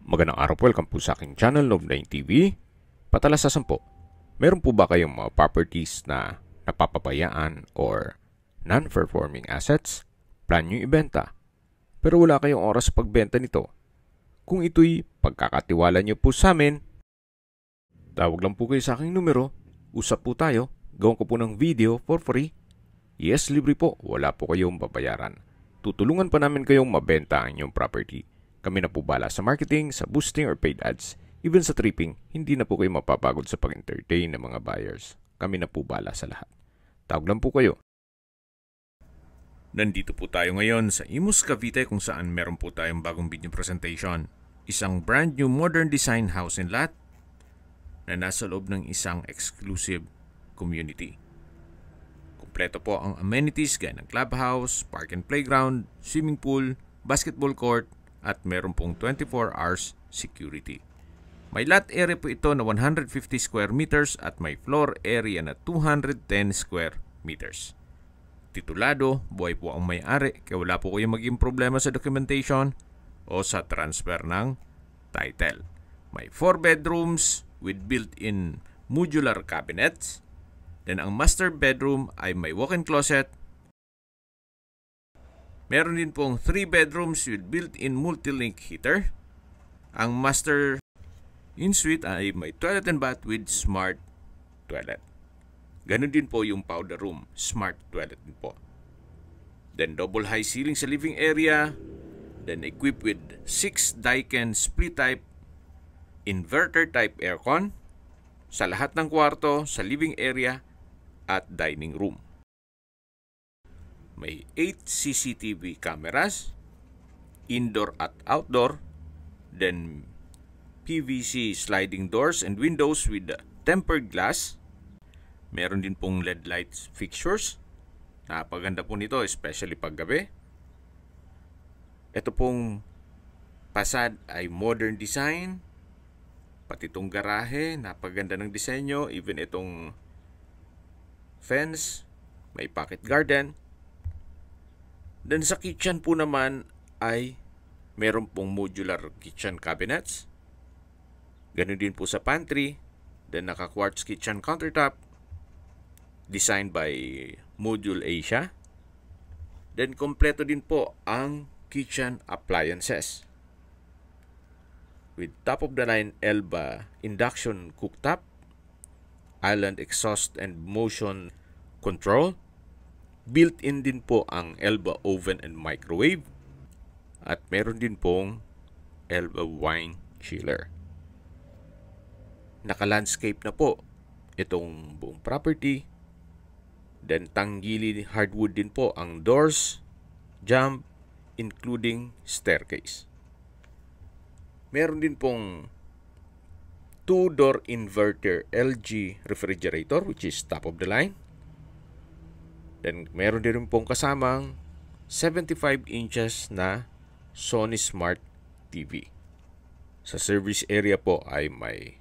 Magandang araw po, welcome po sa aking channel, Noob9 TV. Patalasasan po, meron po ba kayong mga properties na napapabayaan or non-performing assets? Plan nyo ibenta, pero wala kayong oras sa pagbenta nito. Kung ito'y pagkakatiwala nyo po sa amin, tawag lang po kayo sa aking numero, usap po tayo, gawin ko po ng video for free. Yes, libre po, wala po kayong babayaran. Tutulungan pa namin kayong mabenta ang inyong property. Kami na po bala sa marketing, sa boosting or paid ads. Even sa tripping, hindi na po kayo mapapagod sa pag-entertain ng mga buyers. Kami na po bala sa lahat. Tawag lang po kayo. Nandito po tayo ngayon sa Imus, Cavite kung saan meron po tayong bagong video presentation. Isang brand new modern design house and lot na nasa loob ng isang exclusive community. Kompleto po ang amenities gaya ng clubhouse, park and playground, swimming pool, basketball court, at meron pong 24 hours security. May lot area po ito na 150 square meters at may floor area na 210 square meters. Titulado, buhay po ang may-ari kaya wala po kayong maging problema sa documentation o sa transfer ng title. May 4 bedrooms with built-in modular cabinets. Then ang master bedroom ay may walk-in closet. Meron din pong 3 bedrooms with built-in multi-link heater. Ang master in-suite ay may toilet and bath with smart toilet. Ganon din po yung powder room, smart toilet din po. Then double high ceiling sa living area. Then equipped with 6 Daikin split type inverter type aircon sa lahat ng kwarto, sa living area at dining room. May 8 CCTV cameras, indoor at outdoor, then PVC sliding doors and windows with tempered glass. Meron din pong LED lights fixtures. Napaganda po nito, especially paggabi. Ito pong facade ay modern design. Pati itong garahe, napaganda ng disenyo. Even itong fence, may pocket garden. Then sa kitchen po naman ay meron pong modular kitchen cabinets. Ganun din po sa pantry. Then naka-quartz kitchen countertop designed by Module Asia. Then kompleto din po ang kitchen appliances with top-of-the-line Elba induction cooktop, island exhaust and motion control. Built-in din po ang Elba oven and microwave. At meron din pong Elba wine chiller. Naka-landscape na po itong buong property. Then tanggili hardwood din po ang doors, jamb, including staircase. Meron din pong 2-door inverter LG refrigerator which is top of the line. Then meron din pong kasamang 75 inches na Sony Smart TV. Sa service area po ay may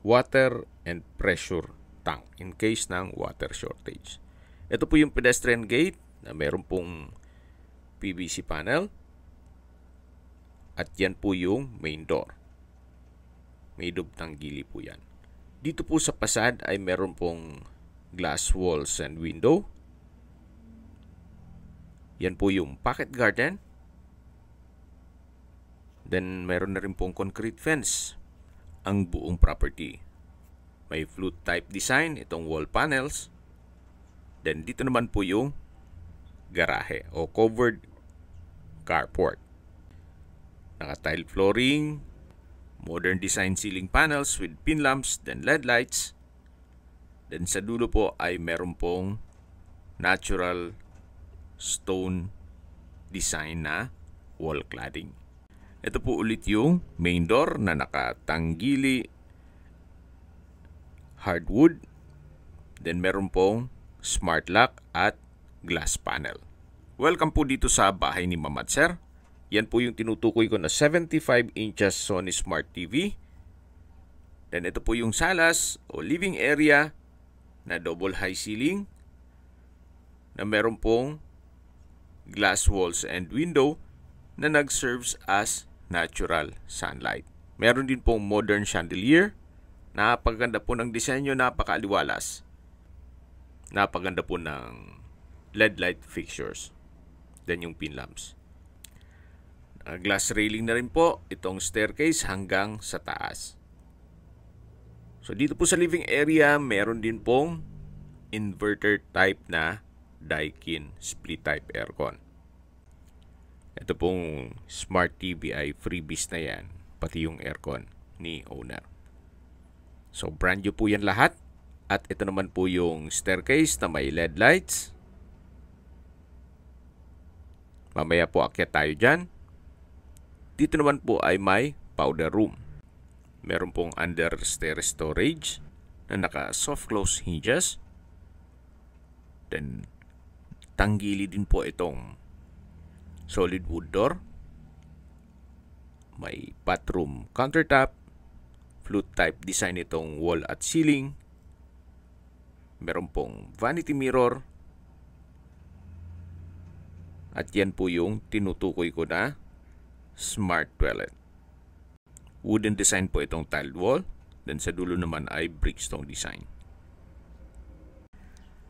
water and pressure tank in case ng water shortage. Ito po yung pedestrian gate na meron pong PVC panel. At yan po yung main door. Made of tanggili po yan. Dito po sa facade ay meron pong glass walls and window. Yan po yung pocket garden. Then meron na rin pong concrete fence ang buong property. May flute type design itong wall panels. Then dito naman po yung garahe o covered carport. Naka-tile flooring, modern design ceiling panels with pin lamps, then LED lights. Then sa dulo po ay meron pong natural stone design na wall cladding. Ito po ulit yung main door na nakatanggili hardwood. Then meron pong smart lock at glass panel. Welcome po dito sa bahay ni Ma'am at Sir. Yan po yung tinutukoy ko na 75 inches Sony Smart TV. Then ito po yung salas o living area na double high ceiling na meron pong glass walls and window na nag-serves as natural sunlight. Meron din pong modern chandelier. Napakaganda po ng disenyo, napakaaliwalas. Napakaganda po ng LED light fixtures. Then yung pin lamps. Glass railing na rin po itong staircase hanggang sa taas. So dito po sa living area, meron din pong inverter type na Daikin split type aircon. Ito pong smart TV ay freebies na yan, pati yung aircon ni owner. So brand new po yan lahat. At ito naman po yung staircase na may LED lights. Mamaya po akyat tayo dyan. Dito naman po ay may powder room. Meron pong understair storage na naka soft close hinges. Then tanggili din po itong solid wood door. May bathroom countertop. Flute type design itong wall at ceiling. Meron pong vanity mirror. At yan po yung tinutukoy ko na smart toilet. Wooden design po itong tiled wall. Then sa dulo naman ay brickstone design.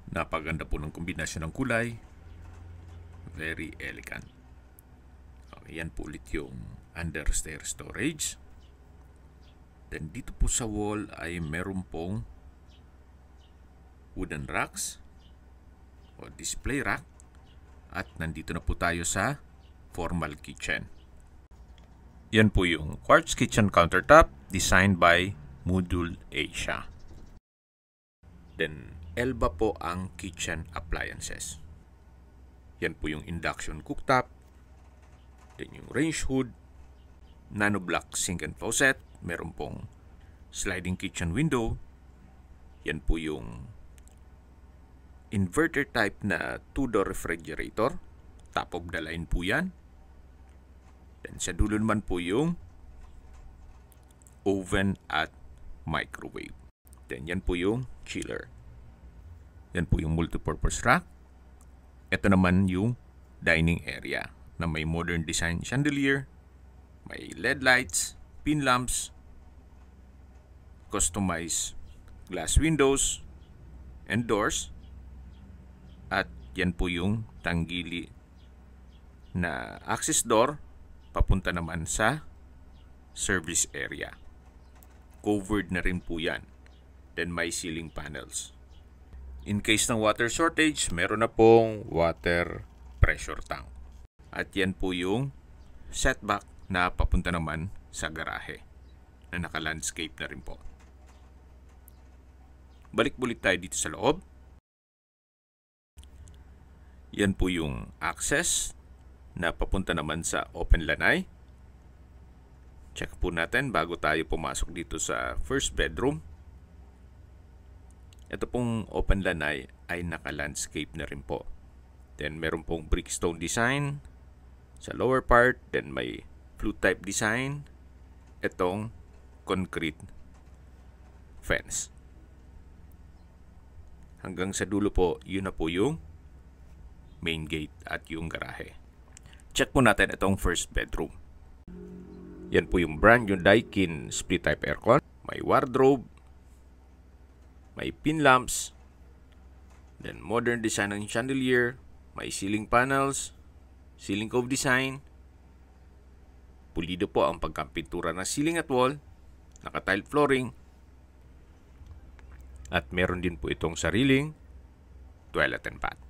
Napaganda po ng kombinasyon ng kulay. Very elegant. Okay, yan po ulit yung understair storage. Then dito po sa wall ay meron pong wooden racks o display rack. At nandito na po tayo sa formal kitchen. Yan po yung quartz kitchen countertop designed by Module Asia. Then Elba po ang kitchen appliances. Yan po yung induction cooktop. Then yung range hood, nano block sink and faucet. Meron pong sliding kitchen window. Yan po yung inverter type na 2-door refrigerator. Top of the line po yan. Then sa dulo naman po yung oven at microwave. Then yan po yung chiller. Yan po yung multipurpose rack. Ito naman yung dining area na may modern design chandelier, may LED lights, pin lamps, customized glass windows and doors. At yan po yung tanggili na access door papunta naman sa service area. Covered na rin po yan. Then may ceiling panels. In case ng water shortage, meron na pong water pressure tank. At yan po yung setback na papunta naman sa garahe na naka-landscape na rin po. Balik-bulit tayo dito sa loob. Yan po yung access na papunta naman sa open lanay. Check po natin bago tayo pumasok dito sa first bedroom. Ito pong open lanay ay naka-landscape na rin po. Then meron pong brickstone design sa lower part. Then may flute type design. Itong concrete fence. Hanggang sa dulo po, yun na po yung main gate at yung garahe. Check po natin itong first bedroom. Yan po yung brand new Daikin split type aircon. May wardrobe, may pin lamps, then modern design ng chandelier, may ceiling panels, ceiling cove design. Pulido po ang pagkampintura ng ceiling at wall, naka-tile flooring, at meron din po itong sariling toilet and bath.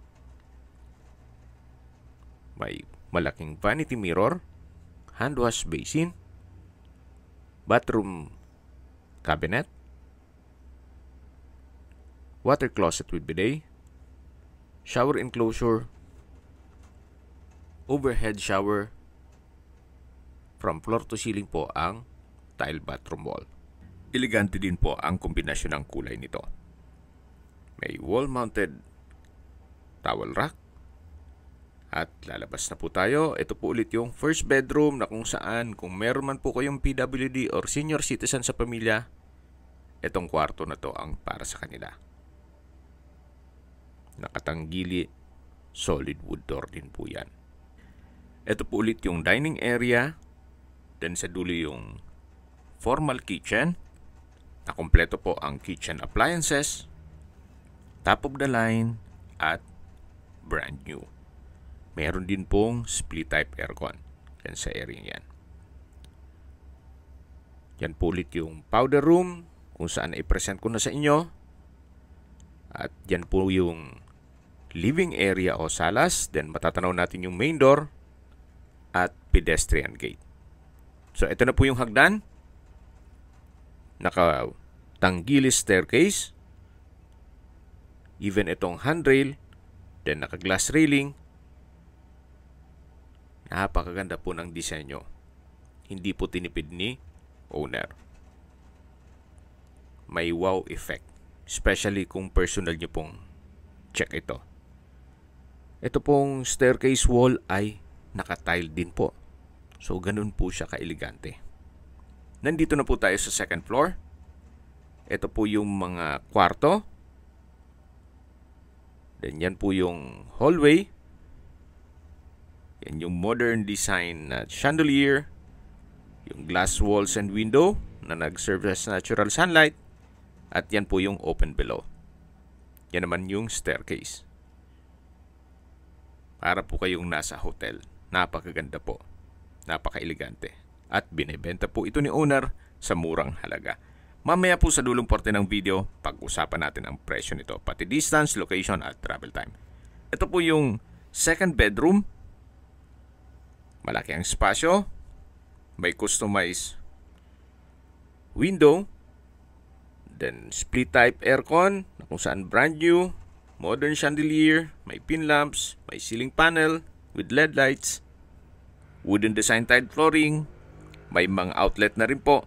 May malaking vanity mirror, hand wash basin, bathroom cabinet, water closet with bidet, shower enclosure, overhead shower, from floor to ceiling po ang tile bathroom wall. Elegante din po ang kombinasyon ng kulay nito. May wall-mounted towel rack. At lalabas na po tayo. Ito po ulit yung first bedroom na kung saan kung meron man po kayong PWD or senior citizen sa pamilya, itong kwarto na to ang para sa kanila. Nakatanggili, solid wood door din po yan. Ito po ulit yung dining area. Then sa dulo yung formal kitchen. Na kompleto po ang kitchen appliances, top of the line, at brand new. Meron din pong split type aircon yan sa area yan. Yan po ulit yung powder room kung saan i-present ko na sa inyo. At yan po yung living area o salas. Then matatanaw natin yung main door at pedestrian gate. So ito na po yung hagdan. Naka-tanggili staircase. Even itong handrail. Then naka-glass railing. Napakaganda po ng disenyo. Hindi po tinipid ni owner. May wow effect. Especially kung personal nyo pong check ito. Ito pong staircase wall ay naka-tile din po. So ganun po siya ka-elegante. Nandito na po tayo sa second floor. Ito po yung mga kwarto. Then yan po yung hallway. Yan yung modern design na chandelier. Yung glass walls and window na nag-serve as natural sunlight. At yan po yung open below. Yan naman yung staircase. Para po kayong nasa hotel. Napakaganda po. Napaka-elegante. At binibenta po ito ni owner sa murang halaga. Mamaya po sa dulong parte ng video, pag-usapan natin ang presyo nito. Pati distance, location at travel time. Ito po yung second bedroom. Malaki ang espasyo. May customized window. Then split type aircon na kung saan brand new. Modern chandelier. May pin lamps. May ceiling panel with LED lights. Wooden design tiled flooring. May mga outlet na rin po.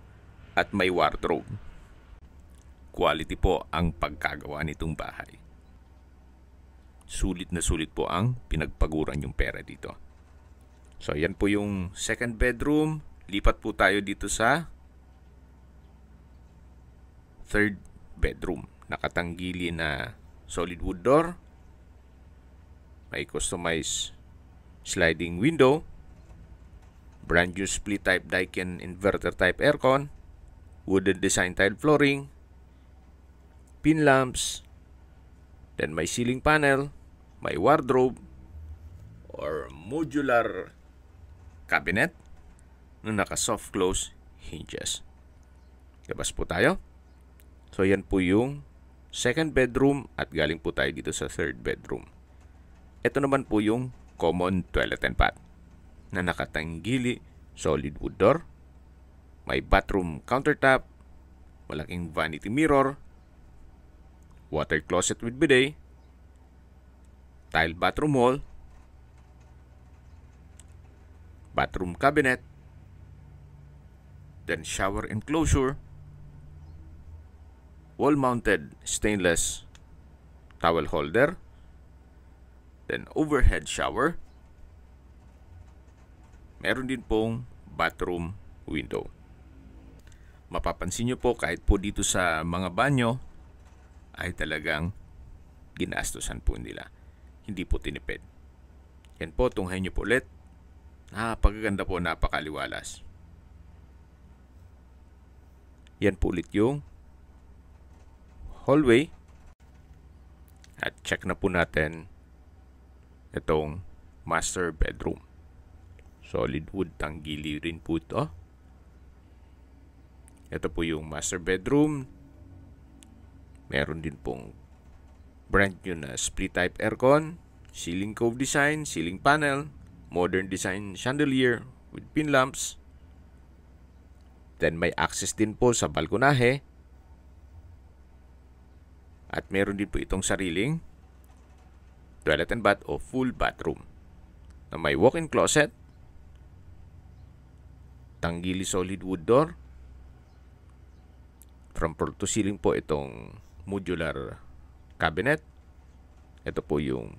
At may wardrobe. Quality po ang pagkagawa nitong bahay. Sulit na sulit po ang pinagpaguran yung pera dito. So yan po yung second bedroom. Lipat po tayo dito sa third bedroom. Nakatanggili na solid wood door. May customized sliding window. Brand new split type Daikin inverter type aircon. Wooden design tile flooring. Pin lamps. Then may ceiling panel. May wardrobe or modular cabinet na naka soft close hinges. Labas po tayo. So yan po yung second bedroom at galing po tayo dito sa third bedroom. Ito naman po yung common toilet and bath na nakatanggili solid wood door. May bathroom countertop, malaking vanity mirror, water closet with bidet, tile bathroom wall, bathroom cabinet, then shower enclosure, wall-mounted stainless towel holder, then overhead shower. Meron din pong bathroom window. Mapapansin nyo po kahit po dito sa mga banyo ay talagang ginastusan po nila. Hindi po tinipid. Yan po, tunghayin nyo po ulit. Napakaganda po, napakaliwalas. Yan po ulit yung hallway. At check na po natin itong master bedroom. Solid wood tanggili rin po ito. Ito po yung master bedroom. Meron din pong brand new na split type aircon, ceiling cove design, ceiling panel, modern design chandelier with pin lamps. Then may access din po sa balkonahe. At meron din po itong sariling toilet and bath o full bathroom na may walk-in closet, tanggili solid wood door. From floor to ceiling po itong modular cabinet. Ito po yung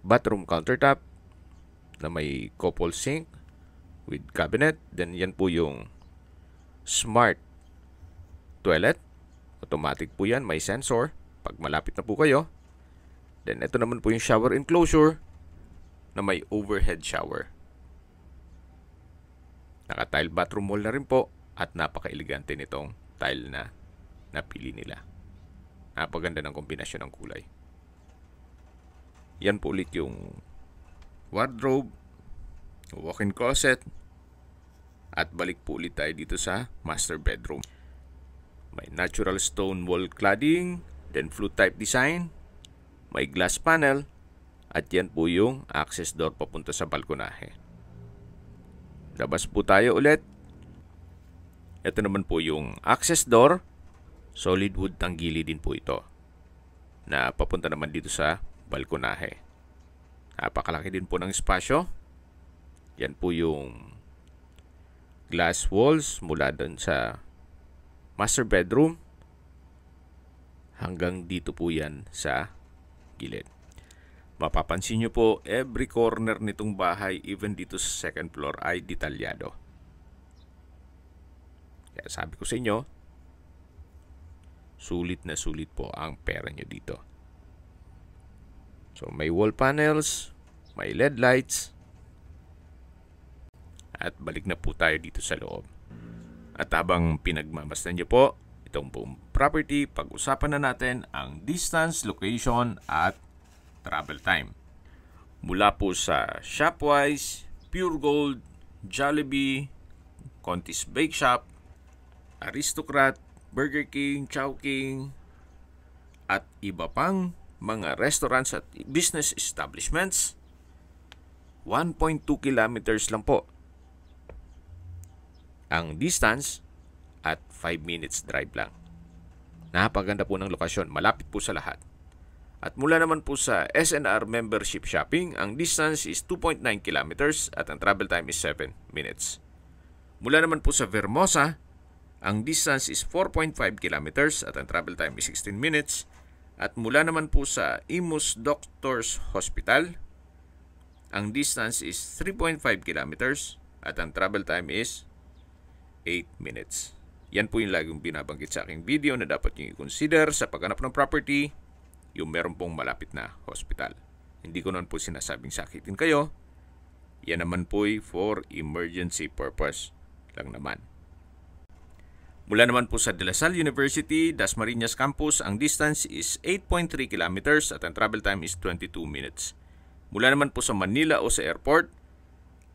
bathroom countertop na may couple sink with cabinet. Then yan po yung smart toilet. Automatic po yan, may sensor pag malapit na po kayo. Then ito naman po yung shower enclosure na may overhead shower. Naka-tile bathroom wall na rin po at napaka-elegante nitong tile na napili nila. Napaganda ng kombinasyon ng kulay. Yan po ulit yung wardrobe, walk-in closet, at balik po ulit tayo dito sa master bedroom. May natural stone wall cladding, then flute type design, may glass panel, at yan po yung access door papunta sa balkonahe. Labas po tayo ulit. Ito naman po yung access door. Solid wood tanggili din po ito, na papunta naman dito sa balkonahe. Napakalaki din po ng espasyo. Yan po yung glass walls mula doon sa master bedroom hanggang dito po yan sa gilid. Mapapansin nyo po, every corner nitong bahay, even dito sa second floor, ay detalyado. Kaya sabi ko sa inyo, sulit na sulit po ang pera nyo dito. So may wall panels, may LED lights, at balik na po tayo dito sa loob. At habang pinagmamasdan nyo po itong buong property, pag-usapan na natin ang distance, location, at travel time. Mula po sa Shopwise, Pure Gold, Jollibee, Contis Bake Shop, Aristocrat, Burger King, Chowking, at iba pang mga restaurants at business establishments, 1.2 kilometers lang po ang distance at 5 minutes drive lang. Napaganda po ng lokasyon, malapit po sa lahat. At mula naman po sa SNR Membership Shopping, ang distance is 2.9 kilometers at ang travel time is 7 minutes. Mula naman po sa Vermosa, ang distance is 4.5 kilometers at ang travel time is 16 minutes. At mula naman po sa Imus Doctors Hospital, ang distance is 3.5 kilometers at ang travel time is 8 minutes. Yan po yung laging binabanggit sa aking video na dapat nyo i-consider sa paghanap ng property, yung meron pong malapit na hospital. Hindi ko naman po sinasabing sakitin kayo. Yan naman po for emergency purpose lang naman. Mula naman po sa De La Salle University, Dasmariñas Campus, ang distance is 8.3 kilometers at ang travel time is 22 minutes. Mula naman po sa Manila o sa airport,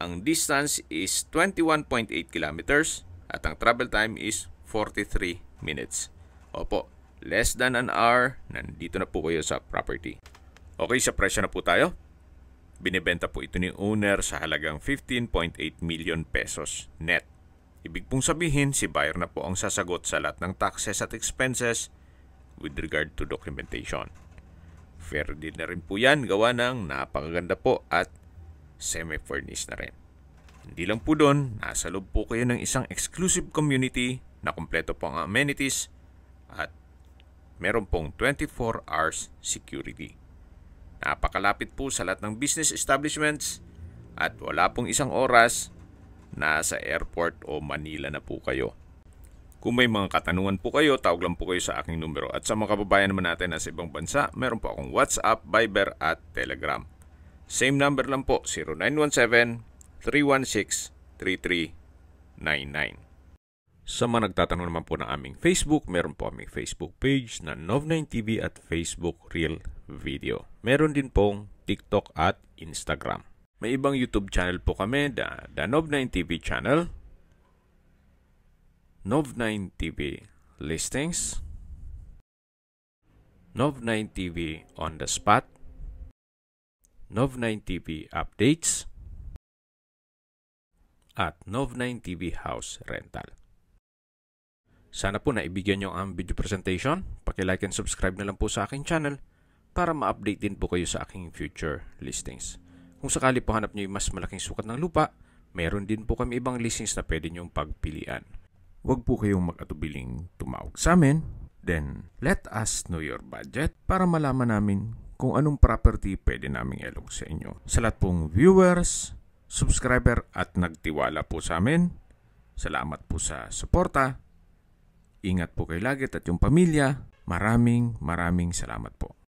ang distance is 21.8 kilometers at ang travel time is 43 minutes. Opo, less than an hour, nandito na po kayo sa property. Okay, sa presyo na po tayo. Binibenta po ito ni owner sa halagang 15.8 million pesos net. Ibig pong sabihin, si buyer na po ang sasagot sa lahat ng taxes at expenses with regard to documentation. Fair din na rin po yan, gawa ng napakaganda po at semi-furnished na rin. Hindi lang po doon, nasa loob po kayo ng isang exclusive community na kumpleto po ang amenities at meron pong 24 hours security. Napakalapit po sa lahat ng business establishments at wala pong isang oras nasa airport o Manila na po kayo. Kung may mga katanungan po kayo, tawag lang po kayo sa aking numero. At sa mga kababayan naman natin na sa ibang bansa, meron po akong WhatsApp, Viber at Telegram. Same number lang po, 0917-316-3399. Sa mga nagtatanong naman po ng aming Facebook, meron po aming Facebook page na Nov9TV at Facebook Real Video. Meron din pong TikTok at Instagram. May ibang YouTube channel po kami, the Nov9TV channel, Nov9TV Listings, Nov9TV On The Spot, Nov9TV Updates, at Nov9TV House Rental. Sana po naibigyan nyo ang video presentation. Paki-like and subscribe na lang po sa aking channel para ma-update din po kayo sa aking future listings. Kung sakali po hanap nyo yung mas malaking sukat ng lupa, meron din po kami ibang listings na pwede nyong pagpilian. Huwag po kayong mag-atubiling tumawag sa amin. Then, let us know your budget para malaman namin kung anong property pwede naming ilog sa inyo. Sa lahat pong viewers, subscriber at nagtiwala po sa amin, salamat po sa suporta. Ingat po kayo lagi at yung pamilya. Maraming salamat po.